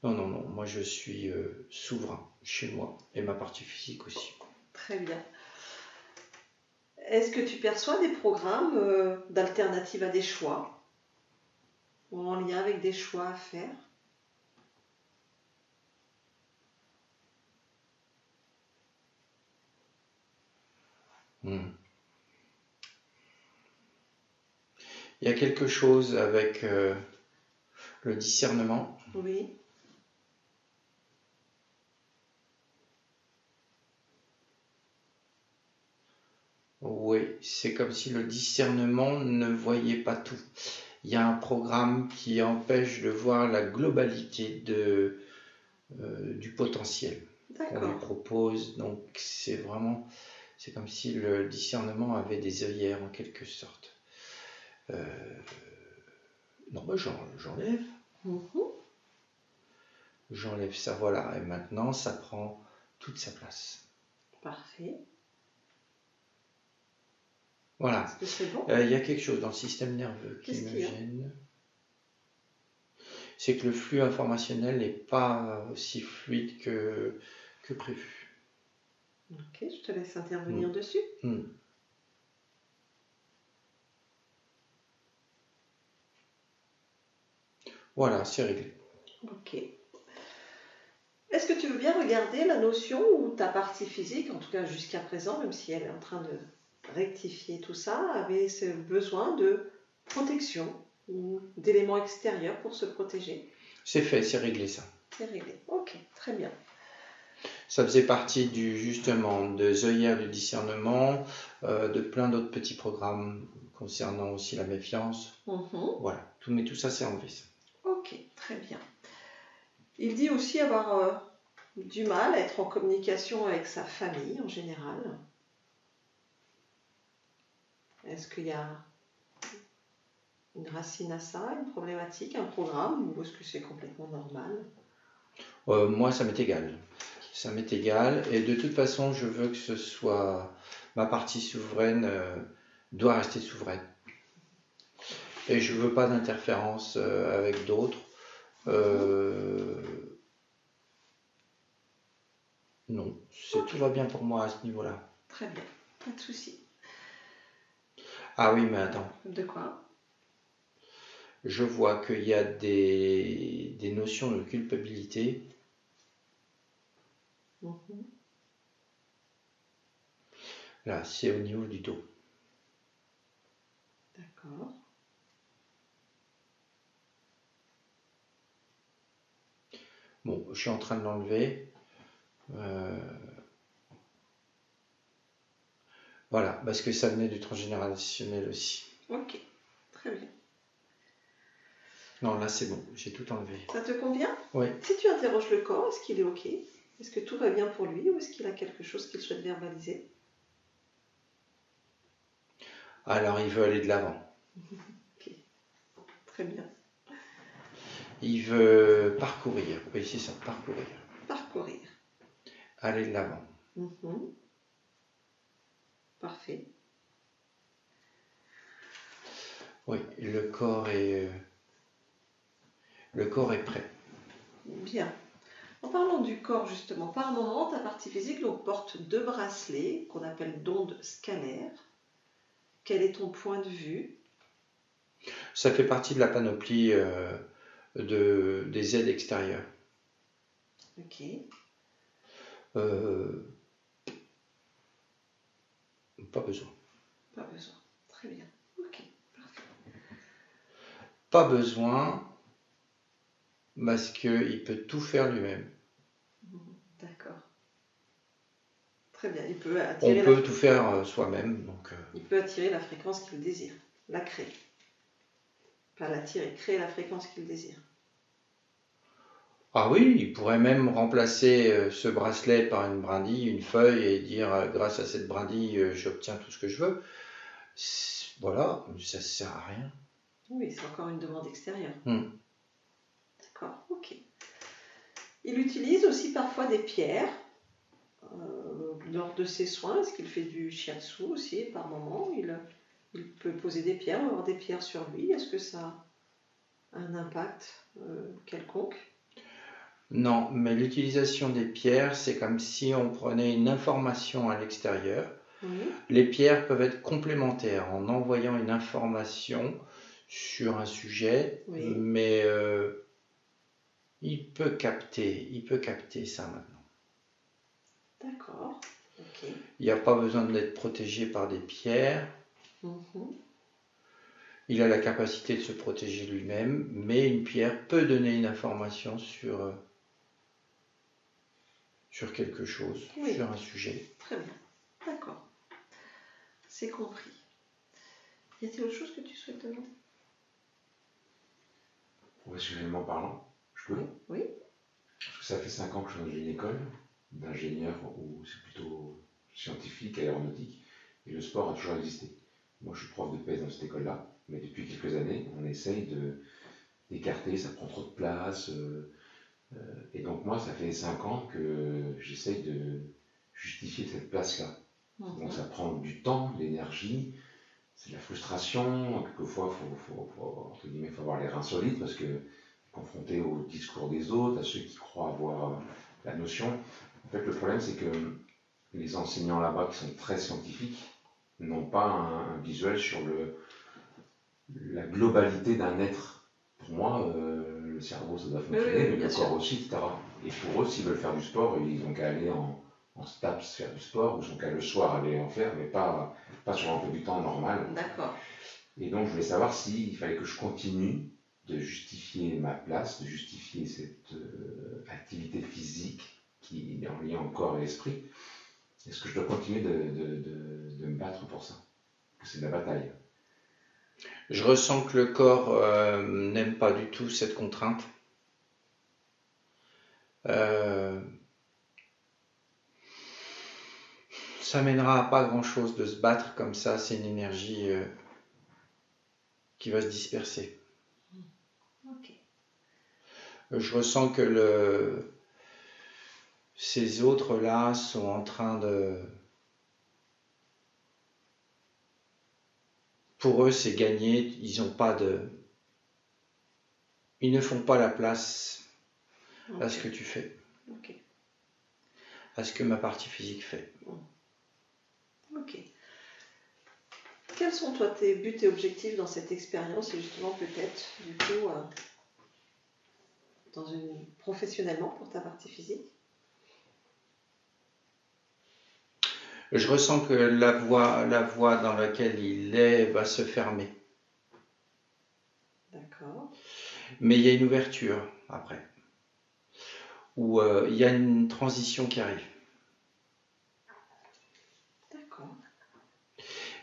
B: Non, moi je suis souverain chez moi et ma partie physique aussi.
A: Très bien. Est-ce que tu perçois des programmes d'alternatives à des choix ou en lien avec des choix à faire?
B: Il y a quelque chose avec le discernement.
A: Oui.
B: Oui, c'est comme si le discernement ne voyait pas tout. Il y a un programme qui empêche de voir la globalité du potentiel qu'on lui propose. Donc c'est comme si le discernement avait des œillères en quelque sorte. Non, j'enlève. J'enlève ça, voilà. Et maintenant, ça prend toute sa place.
A: Parfait.
B: Voilà.
A: Est-ce que c'est bon?
B: Il y a quelque chose dans le système nerveux qui me gêne. C'est que le flux informationnel n'est pas aussi fluide que prévu.
A: Ok, je te laisse intervenir dessus.
B: Voilà, c'est réglé.
A: Ok. Est-ce que tu veux bien regarder la notion où ta partie physique, en tout cas jusqu'à présent, même si elle est en train de rectifier tout ça, avait ce besoin de protection ou d'éléments extérieurs pour se protéger?
B: C'est fait, c'est réglé ça.
A: C'est réglé. Ok, très bien.
B: Ça faisait partie justement des œillères du discernement, de plein d'autres petits programmes concernant aussi la méfiance. Voilà, tout ça c'est enlevé. Ça.
A: Ok, très bien. Il dit aussi avoir du mal à être en communication avec sa famille en général. Est-ce qu'il y a une racine à ça, une problématique, un programme, ou est-ce que c'est complètement normal?
B: Moi, ça m'est égal. Ça m'est égal. Et de toute façon, je veux que ce soit ma partie souveraine doit rester souveraine. Et je veux pas d'interférence avec d'autres. Non, tout va bien pour moi à ce niveau-là.
A: Très bien, pas de souci.
B: Ah oui, mais attends.
A: De quoi?
B: Je vois qu'il y a des notions de culpabilité. Là, c'est au niveau du dos.
A: D'accord.
B: Bon, je suis en train de l'enlever. Voilà, parce que ça venait du transgénérationnel aussi.
A: Ok, très bien.
B: Non, là c'est bon, j'ai tout enlevé.
A: Ça te convient?
B: Oui.
A: Si tu interroges le corps, est-ce qu'il est ok? Est-ce que tout va bien pour lui ou est-ce qu'il a quelque chose qu'il souhaite verbaliser?
B: Alors, il veut aller de l'avant.
A: Ok, très bien.
B: Il veut parcourir. Oui, c'est ça, parcourir.
A: Parcourir.
B: Aller de l'avant.
A: Parfait.
B: Oui, le corps est prêt.
A: Bien. En parlant du corps, justement, par moment, ta partie physique donc, porte 2 bracelets qu'on appelle d'ondes scalaires. Quel est ton point de vue?
B: Ça fait partie de la panoplie des aides extérieures.
A: Ok.
B: Pas besoin.
A: Pas besoin. Très bien. Ok, parfait.
B: Pas besoin, parce qu'il peut tout faire lui-même.
A: D'accord. Très bien. Il peut
B: tout faire soi-même.
A: Il peut attirer la fréquence qu'il désire, la créer. Pas l'attirer, créer la fréquence qu'il désire.
B: Ah oui, il pourrait même remplacer ce bracelet par une brindille, une feuille et dire grâce à cette brindille, j'obtiens tout ce que je veux. Voilà, ça ne sert à rien.
A: Oui, c'est encore une demande extérieure. D'accord, ok. Il utilise aussi parfois des pierres lors de ses soins. Est-ce qu'il fait du shiatsu aussi par moment? Il peut poser des pierres, avoir des pierres sur lui. Est-ce que ça a un impact quelconque?
B: Non, mais l'utilisation des pierres, c'est comme si on prenait une information à l'extérieur. Les pierres peuvent être complémentaires en envoyant une information sur un sujet, mais il peut capter ça maintenant.
A: D'accord. Okay.
B: Il n'y a pas besoin d'être protégé par des pierres. Il a la capacité de se protéger lui-même, mais une pierre peut donner une information sur quelque chose, sur un sujet.
A: Très bien. D'accord. C'est compris. Y a-t-il autre chose que tu souhaites demander?
C: Professionnellement parlant, je peux?
A: Oui.
C: Parce que ça fait 5 ans que je suis dans une école d'ingénieur où c'est plutôt scientifique, aéronautique, et le sport a toujours existé. Moi, je suis prof de PS dans cette école-là, mais depuis quelques années, on essaye d'écarter, ça prend trop de place. Et donc moi, ça fait 5 ans que j'essaye de justifier cette place-là. Donc ça prend du temps, de l'énergie, c'est de la frustration. Quelquefois, il faut avoir les reins solides parce que confronté au discours des autres, à ceux qui croient avoir la notion. En fait, le problème, c'est que les enseignants là-bas, qui sont très scientifiques, n'ont pas un visuel sur la globalité d'un être. Pour moi, le cerveau, ça doit fonctionner, mais le corps aussi, etc. Et pour eux, s'ils veulent faire du sport, ils n'ont qu'à aller en STAPS faire du sport, ou ils n'ont qu'à le soir aller en faire, mais pas sur un peu du temps normal.
A: D'accord.
C: Et donc, je voulais savoir s'il fallait que je continue de justifier ma place, de justifier cette activité physique qui est en lien au corps et l'esprit. Est-ce que je dois continuer de me battre pour ça? Que c'est de la bataille.
B: Je ressens que le corps n'aime pas du tout cette contrainte. Ça mènera à pas grand-chose de se battre comme ça, c'est une énergie qui va se disperser.
A: Ok.
B: Je ressens que ces autres-là sont en train Pour eux, c'est gagné. Ils ne font pas la place à ce que tu fais. À ce que ma partie physique fait.
A: Ok. Quels sont toi tes buts et objectifs dans cette expérience et justement peut-être du coup professionnellement pour ta partie physique?
B: Je ressens que la voie dans laquelle il est va se fermer.
A: D'accord.
B: Mais il y a une ouverture après, où il y a une transition qui arrive.
A: D'accord.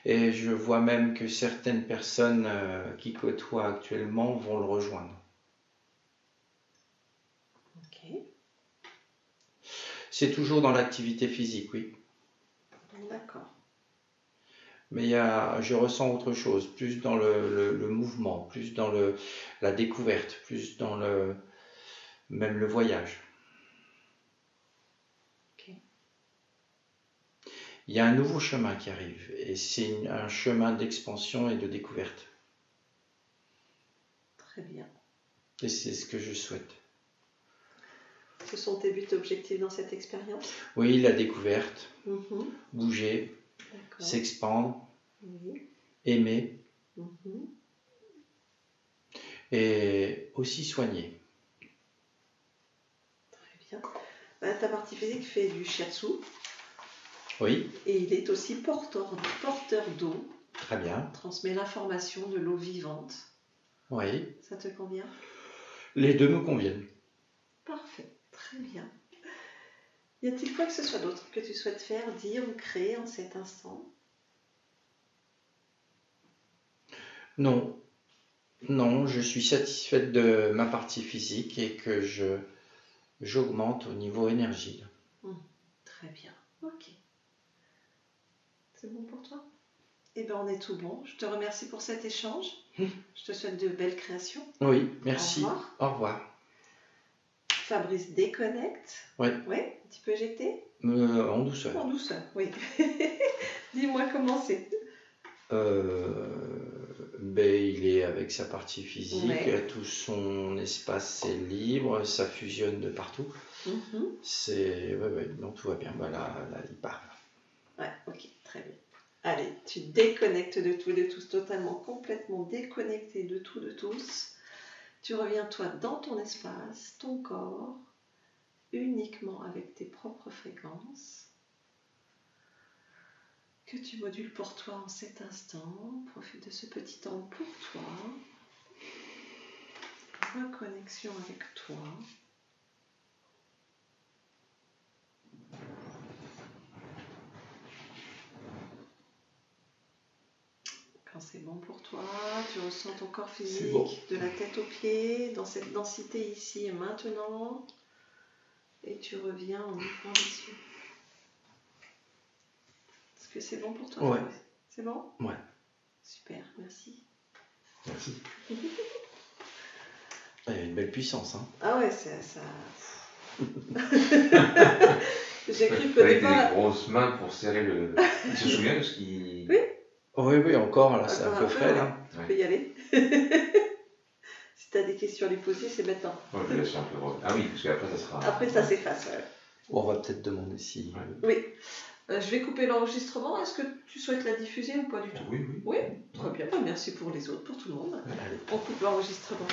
B: Et je vois même que certaines personnes qui côtoient actuellement vont le rejoindre.
A: Ok.
B: C'est toujours dans l'activité physique, oui.
A: D'accord.
B: Mais je ressens autre chose, plus dans le mouvement, plus dans la découverte, plus dans même le voyage.
A: Ok.
B: Il y a un nouveau chemin qui arrive, et c'est un chemin d'expansion et de découverte.
A: Très bien.
B: Et c'est ce que je souhaite.
A: Ce sont tes buts et objectifs dans cette expérience?
B: Oui, la découverte, bouger,
A: D'accord.
B: s'expandre,
A: Oui.
B: aimer, et aussi soigner.
A: Très bien. Ta partie physique fait du shiatsu.
B: Oui.
A: Et il est aussi porteur d'eau.
B: Très bien.
A: Transmet l'information de l'eau vivante.
B: Oui.
A: Ça te convient?
B: Les deux me conviennent.
A: Parfait, très bien. Y a-t-il quoi que ce soit d'autre que tu souhaites faire, dire ou créer en cet instant?
B: Non. Non, je suis satisfaite de ma partie physique et que j'augmente au niveau énergie.
A: Très bien, ok. C'est bon pour toi? Eh bien, on est tout bon. Je te remercie pour cet échange. Je te souhaite de belles créations.
B: Oui, merci.
A: Au revoir.
B: Au revoir.
A: Fabrice déconnecte.
B: Oui.
A: Oui, un petit peu éjecté?
B: En douceur.
A: En douceur, oui. Dis-moi comment c'est.
B: Il est avec sa partie physique, tout son espace est libre, ça fusionne de partout. Donc tout va bien. Là, il parle.
A: Ouais, ok, très bien. Allez, tu déconnectes de tout et de tous, totalement, complètement déconnecté de tout, de tous. Tu reviens toi dans ton espace, ton corps, uniquement avec tes propres fréquences que tu modules pour toi en cet instant. Profite de ce petit temps pour toi. Reconnexion avec toi. Quand c'est bon pour toi, tu ressens ton corps physique de la tête aux pieds, dans cette densité ici et maintenant. Et tu reviens en ouvrant les yeux. Est-ce que c'est bon pour toi?
B: Ouais.
A: C'est bon?
B: Ouais.
A: Super, merci.
C: Merci.
B: Il y a une belle puissance. Hein.
A: Ah ouais, c'est ça. J'ai cru
C: que
A: des
C: grosses mains pour serrer le. Tu te souviens de ce qui.
B: Oui, encore, là, c'est un peu frais. Là.
A: Tu peux y aller. Si tu as des questions à lui poser, c'est maintenant.
C: Ouais, je laisse un peu. Ah oui, parce qu'après, ça sera.
A: Après, ça s'efface. Ouais.
B: On va peut-être demander si.
A: Oui. Je vais couper l'enregistrement. Est-ce que tu souhaites la diffuser ou pas du tout?
C: Oui.
A: Oui, très bien. Merci pour les autres, pour tout le monde.
B: Allez.
A: On coupe l'enregistrement.